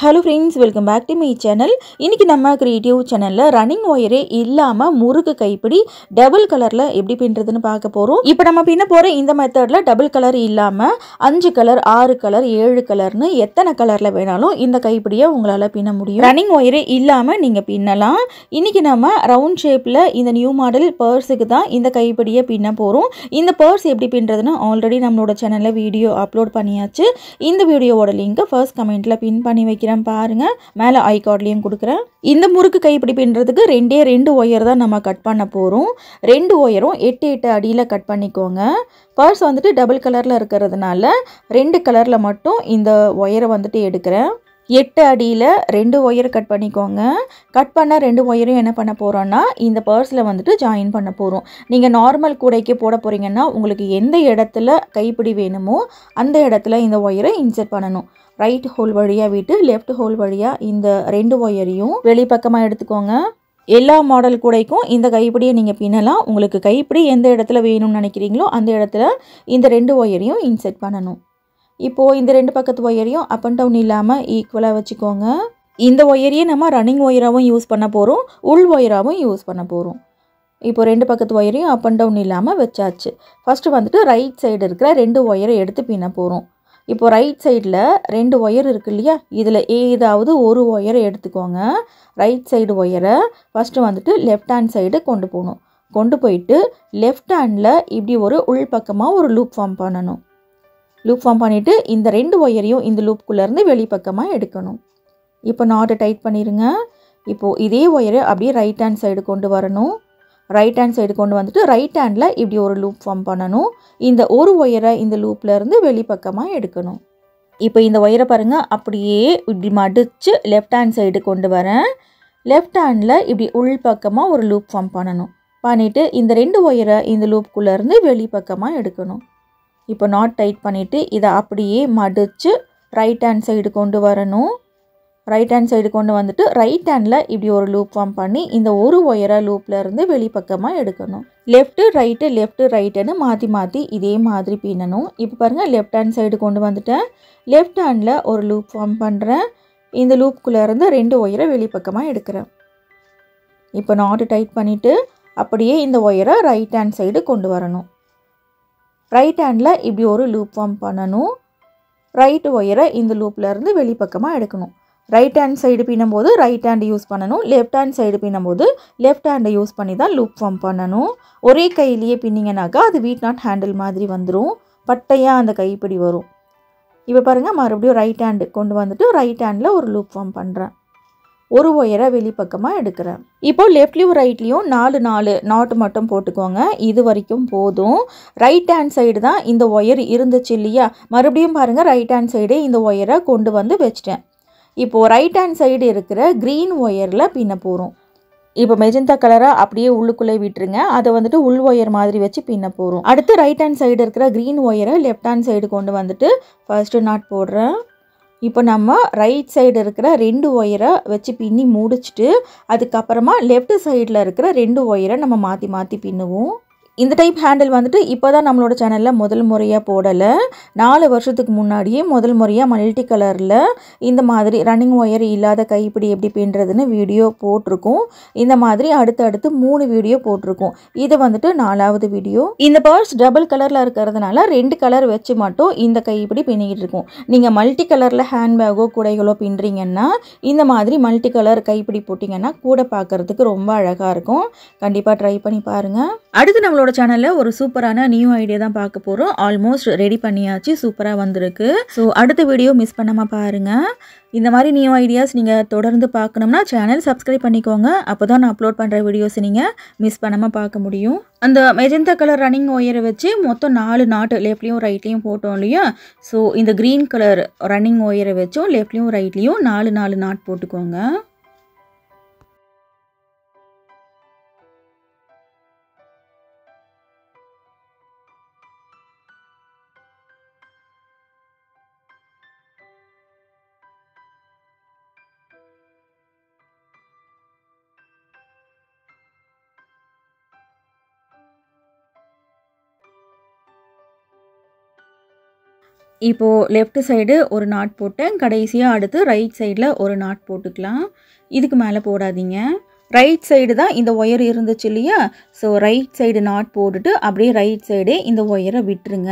Hello friends, welcome back to my channel. இன்னைக்கு நம்ம creative சேனல்ல ரன்னிங் ஒயரே இல்லாம முறுக்கு கைப்பிடி டபுள் கலர்ல எப்படி பின்றதுன்னு பார்க்க போறோம். இப்போ நம்ம பின்ன போற இந்த மெத்தட்ல டபுள் கலர் இல்லாம 5 கலர், 6 கலர், 7 கலர்னு எத்தனை கலர்ல வேணாலும் இந்த கைப்பிடியை உங்களால பின்ன முடியும். ரன்னிங் ஒயரே இல்லாம நீங்க பின்னலாம். இன்னைக்கு நம்ம ரவுண்ட் ஷேப்ல இந்த நியூ மாடல் பர்ஸுக்கு தான் இந்த கைப்பிடியை பின்ன போறோம். இந்த பர்ஸ் எப்படி பின்றதுன்னு ஆல்ரெடி நம்மளோட சேனல்ல வீடியோ அப்லோட் பண்ணியாச்சு. இந்த வீடியோவோட லிங்க் ஃபர்ஸ்ட் கமெண்ட்ல பின் பண்ணி வைக்கிறேன் பாருங்க. மேல ஐ கார்ட்லயும் கொடுக்கிறேன். இந்த முறுக்கு கைப்பிடி பின்றதுக்கு ரெண்டு ஒயர் தான் நம்ம கட் பண்ண போறோம். ரெண்டு ஒயரும் 8 அடியில கட் பண்ணிக்கோங்க. பர்ஸ் வந்துட்டு டபுள் கலர்ல இருக்கிறதுனால ரெண்டு கலர்ல மட்டும் இந்த ஒயரை வந்துட்டு எடுக்கிறேன். 8 அடியில் 2 ஒயர் கட் பண்ணிக்கோங்க. கட் பண்ண 2 ஒயரும் என்ன பண்ண போகிறோன்னா இந்த பர்ஸில் வந்துட்டு ஜாயின் பண்ண போகிறோம். நீங்கள் நார்மல் கூடைக்கு போட போகிறீங்கன்னா உங்களுக்கு எந்த இடத்துல கைப்பிடி வேணுமோ அந்த இடத்துல இந்த ஒயரை இன்சர்ட் பண்ணணும். ரைட் ஹோல் வழியாக விட்டு லெஃப்ட் ஹோல் வழியாக இந்த 2 ஒயரையும் வெளிப்பக்கமாக எடுத்துக்கோங்க. எல்லா மாடல் கூடைக்கும் இந்த கைப்பிடியை நீங்கள் பின்னலாம். உங்களுக்கு கைப்பிடி எந்த இடத்துல வேணும்னு நினைக்கிறீங்களோ அந்த இடத்துல இந்த 2 ஒயரையும் இன்சர்ட் பண்ணணும். இப்போது இந்த 2 பக்கத்து ஒயரையும் அப் அண்ட் டவுன் இல்லாமல் ஈக்குவலாக வச்சுக்கோங்க. இந்த ஒயரையே நம்ம ரன்னிங் ஒயராகவும் யூஸ் பண்ண போகிறோம், உள் ஒயராகவும் யூஸ் பண்ண போகிறோம். இப்போது 2 பக்கத்து ஒயரையும் அப் அண்ட் டவுன் இல்லாமல் வச்சாச்சு. ஃபஸ்ட்டு வந்துட்டு ரைட் சைடு இருக்கிற 2 ஒயரை எடுத்து பின்ன போகிறோம். இப்போது ரைட் சைடில் 2 ஒயர் இருக்கு இல்லையா, இதில் ஏதாவது ஒரு ஒயரை எடுத்துக்கோங்க. ரைட் சைடு ஒயரை ஃபஸ்ட்டு வந்துட்டு லெஃப்ட் ஹேண்ட் சைடு கொண்டு போகணும். கொண்டு போயிட்டு லெஃப்ட் ஹேண்டில் இப்படி ஒரு உள் பக்கமாக ஒரு லூப் ஃபார்ம் பண்ணணும். லூப் ஃபார்ம் பண்ணிவிட்டு இந்த 2 ஒயரையும் இந்த லூப்புக்குள்ளேருந்து வெளிப்பக்கமாக எடுக்கணும். இப்போ நாட்டை டைட் பண்ணிடுங்க. இப்போது இதே ஒயரை அப்படியே ரைட் ஹேண்ட் சைடு கொண்டு வரணும். ரைட் ஹேண்ட் சைடு கொண்டு வந்துட்டு ரைட் ஹேண்டில் இப்படி ஒரு லூப் ஃபார்ம் பண்ணணும். இந்த ஒரு ஒயரை இந்த லூப்லேருந்து வெளிப்பக்கமாக எடுக்கணும். இப்போ இந்த ஒயரை பாருங்கள், அப்படியே இப்படி மடித்து லெஃப்ட் ஹேண்ட் சைடு கொண்டு வரேன். லெஃப்ட் ஹேண்டில் இப்படி உள் பக்கமாக ஒரு லூப் ஃபார்ம் பண்ணணும். பண்ணிவிட்டு இந்த 2 ஒயரை இந்த லூப்புக்குள்ளேருந்து வெளிப்பக்கமாக எடுக்கணும். இப்போ நாட் டைட் பண்ணிவிட்டு இதை அப்படியே மடித்து ரைட் ஹேண்ட் சைடு கொண்டு வரணும். ரைட் ஹேண்ட் சைடு கொண்டு வந்துட்டு ரைட் ஹேண்டில் இப்படி ஒரு லூப் ஃபார்ம் பண்ணி இந்த ஒரு ஒயரை லூப்பில் இருந்து வெளிப்பக்கமாக எடுக்கணும். லெஃப்ட்டு ரைட்டுன்னு மாற்றி மாற்றி இதே மாதிரி பின்னணும். இப்போ பாருங்கள், லெஃப்ட் ஹேண்ட் சைடு கொண்டு வந்துட்டேன். லெஃப்ட் ஹேண்டில் ஒரு லூப் ஃபார்ம் பண்ணுறேன். இந்த லூப்புக்குள்ளே இருந்து 2 ஒயரை வெளிப்பக்கமாக எடுக்கிறேன். இப்போ நாட்டு டைட் பண்ணிவிட்டு அப்படியே இந்த ஒயரை ரைட் ஹேண்ட் சைடு கொண்டு வரணும். ரைட் ஹேண்டில் இப்படி ஒரு லூப் ஃபார்ம் பண்ணணும். ரைட் ஒயரை இந்த லூப்லேருந்து வெளிப்பக்கமாக எடுக்கணும். ரைட் ஹேண்ட் சைடு பின்னும்போது ரைட் ஹேண்டு யூஸ் பண்ணணும். லெஃப்ட் ஹேண்ட் சைடு பின்னும்போது லெஃப்ட் ஹேண்டை யூஸ் பண்ணி தான் லூப் ஃபார்ம் பண்ணணும். ஒரே கையிலேயே பின்னிங்கனாக்கா அது வீட் நாட் ஹேண்டில் மாதிரி வந்துடும், பட்டையாக அந்த கைப்பிடி வரும். இப்போ பாருங்கள், மறுபடியும் ரைட் ஹேண்டு கொண்டு வந்துட்டு ரைட் ஹேண்டில் ஒரு லூப் ஃபார்ம் பண்ணுறேன். ஒரு ஒயரை வெளிப்பக்கமாக எடுக்கிறேன். இப்போது லெஃப்ட்லேயும் ரைட்லேயும் 4 நாட்டு மட்டும் போட்டுக்கோங்க. இது வரைக்கும் போதும். ரைட் ஹேண்ட் சைடு தான் இந்த ஒயர் இருந்துச்சு இல்லையா, மறுபடியும் பாருங்கள், ரைட் ஹேண்ட் சைடு இந்த ஒயரை கொண்டு வந்து வச்சிட்டேன். இப்போது ரைட் ஹேண்ட் சைடு இருக்கிற க்ரீன் ஒயரில் பின்ன போகிறோம். இப்போ மெஜந்தா கலராக அப்படியே உள்ளுக்குள்ளே விட்டுருங்க. அதை வந்துட்டு உள் ஒயர் மாதிரி வச்சு பின்ன போகிறோம். அடுத்து ரைட் ஹேண்ட் சைடு இருக்கிற க்ரீன் ஒயரை லெஃப்ட் ஹேண்ட் சைடு கொண்டு வந்துட்டு ஃபர்ஸ்ட்டு நாட் போடுறேன். இப்போ நம்ம ரைட் சைடு இருக்கிற 2 ஒயரை வச்சு பின்னி முடிச்சுட்டு அதுக்கப்புறமா லெஃப்ட் சைடில் இருக்கிற 2 ஒயரை நம்ம மாற்றி மாற்றி பின்னுவோம். இந்த டைப் ஹேண்டில் வந்துட்டு இப்போ தான் நம்மளோட சேனலில் முதல் முறையாக போடலை. 4 வருஷத்துக்கு முன்னாடியே முதல் முறையாக மல்டி கலரில் இந்த மாதிரி ரன்னிங் ஒயர் இல்லாத கைப்பிடி எப்படி பின்னுறதுன்னு வீடியோ போட்டிருக்கோம். இந்த மாதிரி அடுத்தடுத்து 3 வீடியோ போட்டிருக்கோம். இது வந்துட்டு 4வது வீடியோ. இந்த பர்ஸ் டபுள் கலரில் இருக்கிறதுனால 2 கலர் வச்சு மட்டும் இந்த கைப்பிடி பின்னிக்கிட்டு இருக்கோம். நீங்கள் மல்டி கலரில் ஹேண்ட்பேக்கோ கூடைகளோ பின்னுறீங்கன்னா இந்த மாதிரி மல்டி கலர் கைப்பிடி போட்டிங்கன்னா கூட பார்க்குறதுக்கு ரொம்ப அழகாக இருக்கும். கண்டிப்பாக ட்ரை பண்ணி பாருங்கள். அடுத்து நம்மளோட சேனலில் ஒரு சூப்பரான நியூ ஐடியா தான் பார்க்க போகிறோம். ஆல்மோஸ்ட் ரெடி பண்ணியாச்சு, சூப்பராக வந்திருக்கு. ஸோ அடுத்த வீடியோ மிஸ் பண்ணாமல் பாருங்கள். இந்த மாதிரி நியூ ஐடியாஸ் நீங்கள் தொடர்ந்து பார்க்கணும்னா சேனல் சப்ஸ்கிரைப் பண்ணிக்கோங்க. அப்போ தான் நான் அப்லோட் பண்ணுற வீடியோஸ் நீங்கள் மிஸ் பண்ணாமல் பார்க்க முடியும். அந்த மெஜந்தா கலர் ரன்னிங் ஒயரை வச்சு மொத்தம் 4 நாட்டு லெஃப்ட்லேயும் ரைட்லேயும் போட்டோம் இல்லையா. ஸோ இந்த க்ரீன் கலர் ரன்னிங் ஒயரை வச்சும் லெஃப்ட்லேயும் ரைட்லேயும் 4 நாட் போட்டுக்கோங்க. இப்போது லெஃப்ட் சைடு ஒரு நாட் போட்டேன். கடைசியாக அடுத்து ரைட் சைடில் ஒரு நாட் போட்டுக்கலாம். இதுக்கு மேலே போடாதீங்க. ரைட் சைடு தான் இந்த ஒயர் இருந்துச்சு இல்லையா? ஸோ ரைட் சைடு நாட் போட்டுட்டு அப்படியே ரைட் சைடே இந்த ஒயரை விட்டுருங்க.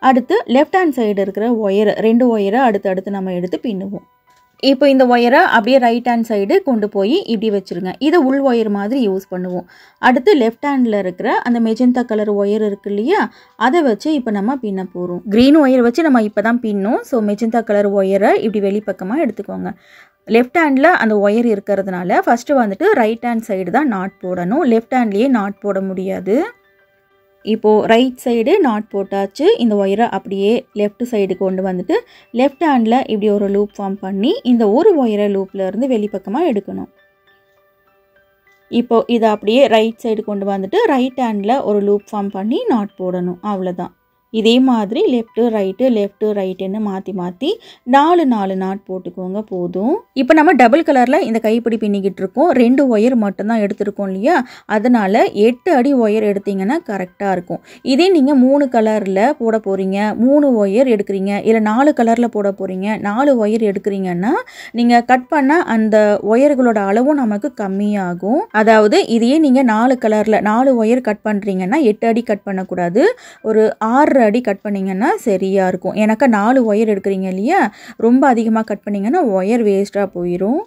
அடுத்து லெஃப்ட் ஹேண்ட் சைடு இருக்கிற ஒயர் 2 ஒயரை அடுத்து நம்ம எடுத்து பின்னுவோம். இப்போ இந்த ஒயரை அப்படியே ரைட் ஹேண்ட் சைடு கொண்டு போய் இப்படி வச்சுருங்க. இதை உள் ஒயர் மாதிரி யூஸ் பண்ணுவோம். அடுத்து லெஃப்ட் ஹேண்டில் இருக்கிற அந்த மெஜந்தா கலர் ஒயர் இருக்கு இல்லையா? அதை வச்சு இப்போ நம்ம பின்ன போகிறோம். க்ரீன் ஒயர் வச்சு நம்ம இப்போ தான் பின்னோம். ஸோ மெஜந்தா கலர் ஒயரை இப்படி வெளிப்பக்கமாக எடுத்துக்கோங்க. லெஃப்ட் ஹேண்டில் அந்த ஒயர் இருக்கிறதுனால ஃபஸ்ட்டு வந்துட்டு ரைட் ஹேண்ட் சைடு தான் நாட் போடணும். லெஃப்ட் ஹேண்ட்லேயே நாட் போட முடியாது. இப்போது ரைட் சைடு நாட் போட்டாச்சு. இந்த ஒயரை அப்படியே லெஃப்ட் சைடு கொண்டு வந்துட்டு லெஃப்ட் ஹேண்டில் இப்படி ஒரு லூப் ஃபார்ம் பண்ணி இந்த ஒரு ஒயரை லூப்பில் இருந்து வெளிப்பக்கமாக எடுக்கணும். இப்போது இதை அப்படியே ரைட் சைடு கொண்டு வந்துட்டு ரைட் ஹேண்டில் ஒரு லூப் ஃபார்ம் பண்ணி நாட் போடணும். அவ்வளோதான். இதே மாதிரி லெஃப்ட்டு ரைட்டுன்னு மாற்றி 4 நாட் போட்டுக்கோங்க போதும். இப்போ நம்ம டபுள் கலரில் இந்த கைப்பிடி பின்னிக்கிட்டு இருக்கோம். 2 ஒயர் மட்டும்தான் எடுத்துருக்கோம் இல்லையா? அதனால் 8 அடி ஒயர் எடுத்திங்கன்னா கரெக்டாக இருக்கும். இதே நீங்கள் 3 கலரில் போட போகிறீங்க, 3 ஒயர் எடுக்கிறீங்க, இல்லை 4 கலரில் போட போகிறீங்க, 4 ஒயர் எடுக்கிறீங்கன்னா நீங்கள் கட் பண்ண அந்த ஒயர்களோட அளவும் நமக்கு கம்மியாகும். அதாவது இதையே நீங்கள் 4 கலரில் 4 ஒயர் கட் பண்ணுறீங்கன்னா 8 அடி கட் பண்ணக்கூடாது, ஒரு 6 அடி கட் பண்ணிங்கன்னா சரியாக இருக்கும். எனக்கு 4 ஒயர் எடுக்கிறீங்க இல்லையா? ரொம்ப அதிகமாக கட் பண்ணிங்கன்னா ஒயர் வேஸ்ட்டாக போயிடும்.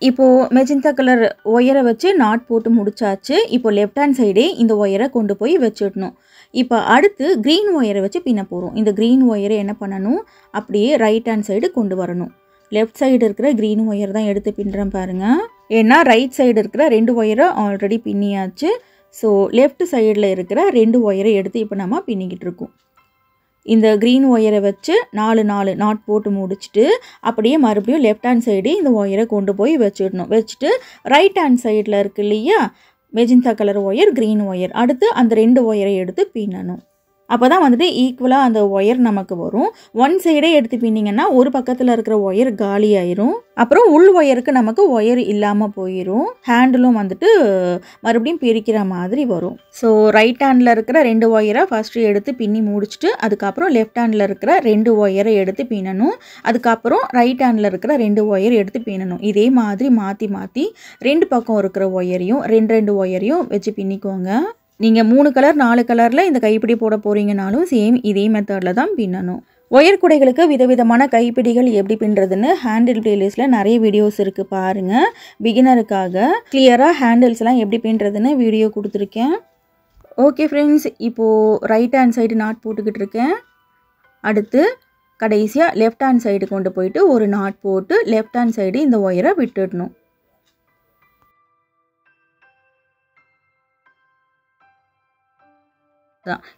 இப்போது மெஜந்தா கலர் ஒயரை வச்சு நாட் போட்டு முடிச்சாச்சு. இப்போது லெஃப்ட் ஹேண்ட் சைடே இந்த ஒயரை கொண்டு போய் வச்சிடணும். இப்போ அடுத்து க்ரீன் ஒயரை வச்சு பின்ன போகிறோம். இந்த க்ரீன் ஒயரை என்ன பண்ணணும்? அப்படியே ரைட் ஹேண்ட் சைடு கொண்டு வரணும். லெஃப்ட் சைடு இருக்கிற க்ரீன் ஒயர் தான் எடுத்து பின்னுறேன் பாருங்கள். ஏன்னா ரைட் சைடு இருக்கிற 2 ஒயரை ஆல்ரெடி பின்னியாச்சு. ஸோ லெஃப்ட் சைடில் இருக்கிற 2 ஒயரை எடுத்து இப்போ நம்ம பின்னிக்கிட்டு இருக்கோம். இந்த க்ரீன் ஒயரை வச்சு 4 நாட் போட்டு முடிச்சுட்டு அப்படியே மறுபடியும் லெஃப்ட் ஹேண்ட் சைடு இந்த ஒயரை கொண்டு போய் வச்சிடணும். வச்சுட்டு ரைட் ஹேண்ட் சைடில் இருக்கு இல்லையா? Magenta colour wire, green wire, அடுத்து அந்த 2 ஒயரை எடுத்து பின்னணும். அப்போ தான் வந்துட்டு ஈக்குவலாக அந்த ஒயர் நமக்கு வரும். ஒன் சைடே எடுத்து பின்னிங்கன்னா ஒரு பக்கத்தில் இருக்கிற ஒயர் காலி ஆயிரும். அப்புறம் உள் ஒயருக்கு நமக்கு ஒயர் இல்லாமல் போயிடும். ஹேண்டிலும் வந்துட்டு மறுபடியும் பிரிக்கிற மாதிரி வரும். ஸோ ரைட் ஹேண்டில் இருக்கிற 2 ஒயரை ஃபஸ்ட்டு எடுத்து பின்னி முடிச்சுட்டு அதுக்கப்புறம் லெஃப்ட் ஹேண்டில் இருக்கிற 2 ஒயரை எடுத்து பின்னணும். அதுக்கப்புறம் ரைட் ஹேண்டில் இருக்கிற 2 ஒயர் எடுத்து பின்னணும். இதே மாதிரி மாற்றி 2 பக்கம் இருக்கிற ஒயரையும் 2 ஒயரையும் வச்சு பின்னிக்கோங்க. நீங்கள் 3 கலர் 4 கலரில் இந்த கைப்பிடி போட போகிறீங்கனாலும் சேம் இதே மெத்தடில் தான் பின்னணும். ஒயர் குடைகளுக்கு விதவிதமான கைப்பிடிகள் எப்படி பின்னுறதுன்னு ஹேண்டில் பிளேலிஸ்ட்டில் நிறைய வீடியோஸ் இருக்குது பாருங்கள். பிகினருக்காக கிளியராக ஹேண்டில்ஸ்லாம் எப்படி பின்னுறதுன்னு வீடியோ கொடுத்துருக்கேன். ஓகே ஃப்ரெண்ட்ஸ், இப்போது ரைட் ஹேண்ட் சைடு நாட் போட்டுக்கிட்டு இருக்கேன். அடுத்து கடைசியாக லெஃப்ட் ஹேண்ட் சைடு கொண்டு போயிட்டு ஒரு நாட் போட்டு லெஃப்ட் ஹேண்ட் சைடு இந்த ஒயரை விட்டுடணும்.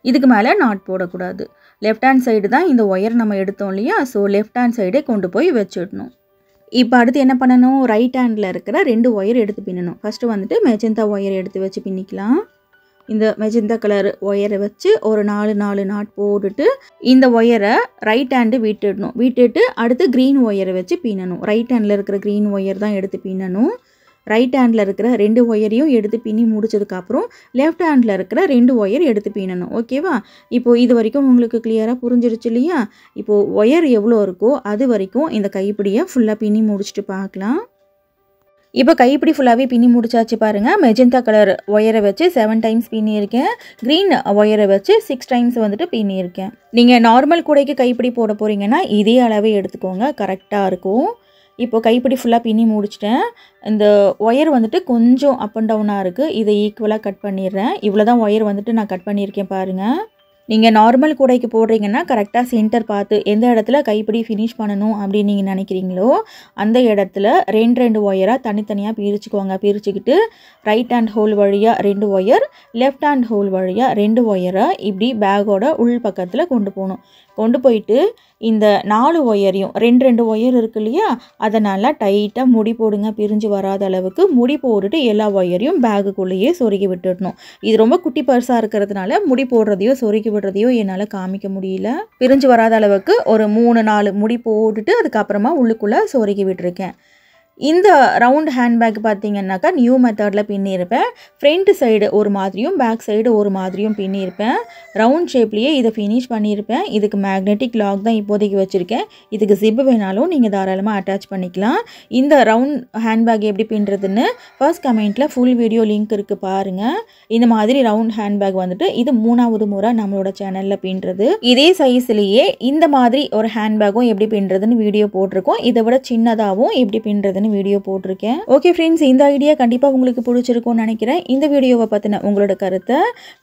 இதுக்கு மேலே நாட் போடக்கூடாது. லெஃப்ட் ஹேண்ட் சைடு தான் இந்த ஒயர் நம்ம எடுத்தோம் இல்லையா? ஸோ லெஃப்ட் ஹேண்ட் சைடே கொண்டு போய் வச்சிடணும். இப்போ அடுத்து என்ன பண்ணணும்? ரைட் ஹேண்டில் இருக்கிற 2 ஒயர் எடுத்து பின்னணும். ஃபஸ்ட்டு வந்துட்டு மெஜந்தா ஒயர் எடுத்து வச்சு பின்னிக்கலாம். இந்த மெஜந்தா கலர் ஒயரை வச்சு ஒரு 4 நாட் போட்டுட்டு இந்த ஒயரை ரைட் ஹேண்டு விட்டுடணும். விட்டுட்டு அடுத்து க்ரீன் ஒயரை வச்சு பின்னணும். ரைட் ஹேண்டில் இருக்கிற க்ரீன் ஒயர் தான் எடுத்து பின்னணும். ரைட் ஹேண்டில் இருக்கிற 2 ஒயரையும் எடுத்து பின்னி முடிச்சதுக்கப்புறம் லெஃப்ட் ஹேண்டில் இருக்கிற 2 ஒயர் எடுத்து பின்னணும். ஓகேவா? இப்போது இது வரைக்கும் உங்களுக்கு கிளியராக புரிஞ்சிருச்சு இல்லையா? இப்போது ஒயர் எவ்வளோ இருக்கோ அது வரைக்கும் இந்த கைப்பிடியை ஃபுல்லாக பின்னி முடிச்சுட்டு பார்க்கலாம். இப்போ கைப்பிடி ஃபுல்லாகவே பின்னி முடிச்சாச்சு பாருங்கள். மெஜந்தா கலர் ஒயரை வச்சு 7 டைம்ஸ் பின்னியிருக்கேன். க்ரீன் ஒயரை வச்சு 6 டைம்ஸ் வந்துட்டு பின்னியிருக்கேன். நீங்கள் நார்மல் கூடைக்கு கைப்பிடி போட போகிறீங்கன்னா இதே அளவே எடுத்துக்கோங்க, கரெக்டாக இருக்கும். இப்போ கைப்பிடி ஃபுல்லாக பின்னி முடிச்சிட்டேன். இந்த ஒயர் வந்துட்டு கொஞ்சம் அப் அண்ட் டவுனாக இருக்குது. இதை ஈக்குவலாக கட் பண்ணிடுறேன். இவ்வளோ தான் ஒயர் வந்துட்டு நான் கட் பண்ணியிருக்கேன் பாருங்கள். நீங்கள் நார்மல் கூடைக்கு போடுறீங்கன்னா கரெக்டாக சென்டர் பார்த்து எந்த இடத்துல கைப்பிடி ஃபினிஷ் பண்ணணும் அப்படின்னு நீங்கள் நினைக்கிறீங்களோ அந்த இடத்துல 2 ஒயராக தனித்தனியாக பிரிச்சுக்கோங்க. பிரிச்சுக்கிட்டு ரைட் ஹேண்ட் ஹோல் வழியாக 2 ஒயர், லெஃப்ட் ஹேண்ட் ஹோல் வழியாக 2 ஒயரை இப்படி பேக்கோட உள் பக்கத்தில் கொண்டு போகணும். கொண்டு போயிட்டு இந்த 4 ஒயரையும் 2 ஒயர் இருக்கு இல்லையா? அதை நல்லா டைட்டாக முடி போடுங்க. பிரிஞ்சு வராத அளவுக்கு முடி போட்டுட்டு எல்லா ஒயரையும் பேக்குக்குள்ளேயே சொருகி விட்டுடணும். இது ரொம்ப குட்டி பர்ஸாக இருக்கிறதுனால முடி போடுறதையோ சொருகி விடுறதையோ என்னால் காமிக்க முடியல. பிரிஞ்சு வராத அளவுக்கு ஒரு 3-4 முடி போட்டுட்டு அதுக்கப்புறமா உள்ளுக்குள்ளே சொருகி விட்டுருக்கேன். இந்த ரவுண்ட் ஹேண்ட்பேக் பார்த்தீங்கன்னாக்கா நியூ மெத்தடில் பின்னியிருப்பேன். ஃப்ரண்ட் சைடு ஒரு மாதிரியும் பேக் சைடு ஒரு மாதிரியும் பின்னியிருப்பேன். ரவுண்ட் ஷேப்லேயே இதை ஃபினிஷ் பண்ணியிருப்பேன். இதுக்கு மேக்னெட்டிக் லாக் தான் இப்போதைக்கு வச்சுருக்கேன். இதுக்கு ஜிப் வேணாலும் நீங்கள் தாராளமாக அட்டாச் பண்ணிக்கலாம். இந்த ரவுண்ட் ஹேண்ட்பேக் எப்படி பின்னுறதுன்னு ஃபர்ஸ்ட் கமெண்ட்டில் ஃபுல் வீடியோ லிங்க் இருக்குது பாருங்கள். இந்த மாதிரி ரவுண்ட் ஹேண்ட்பேக் வந்துட்டு இது 3வது முறை நம்மளோட சேனலில் பின்னுறது. இதே சைஸ்லேயே இந்த மாதிரி ஒரு ஹேண்ட்பேக்கும் எப்படி பின்னுறதுன்னு வீடியோ போட்டிருக்கோம். இதை விட சின்னதாகவும் எப்படி பின்னுறதுன்னு வீடியோ போட்டிருக்கேன். ஓகே ஃப்ரெண்ட்ஸ், இந்த ஐடியா கண்டிப்பாக உங்களுக்கு பிடிச்சிருக்கும்னு நினைக்கிறேன். இந்த வீடியோவை பற்றின உங்களோட கருத்தை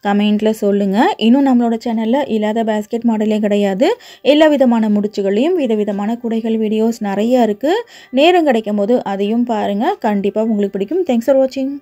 கமெண்ட்டில் சொல்லுங்கள். இன்னும் நம்மளோட சேனலில் இல்லாத பேஸ்கெட் மாடலே கிடையாது. எல்லா விதமான முடிச்சுகளையும் விதவிதமான குடைகள் வீடியோஸ் நிறைய இருக்குது. நேரம் கிடைக்கும் போது அதையும் பாருங்கள். கண்டிப்பாக உங்களுக்கு பிடிக்கும். தேங்க்ஸ் ஃபார் வாட்சிங்.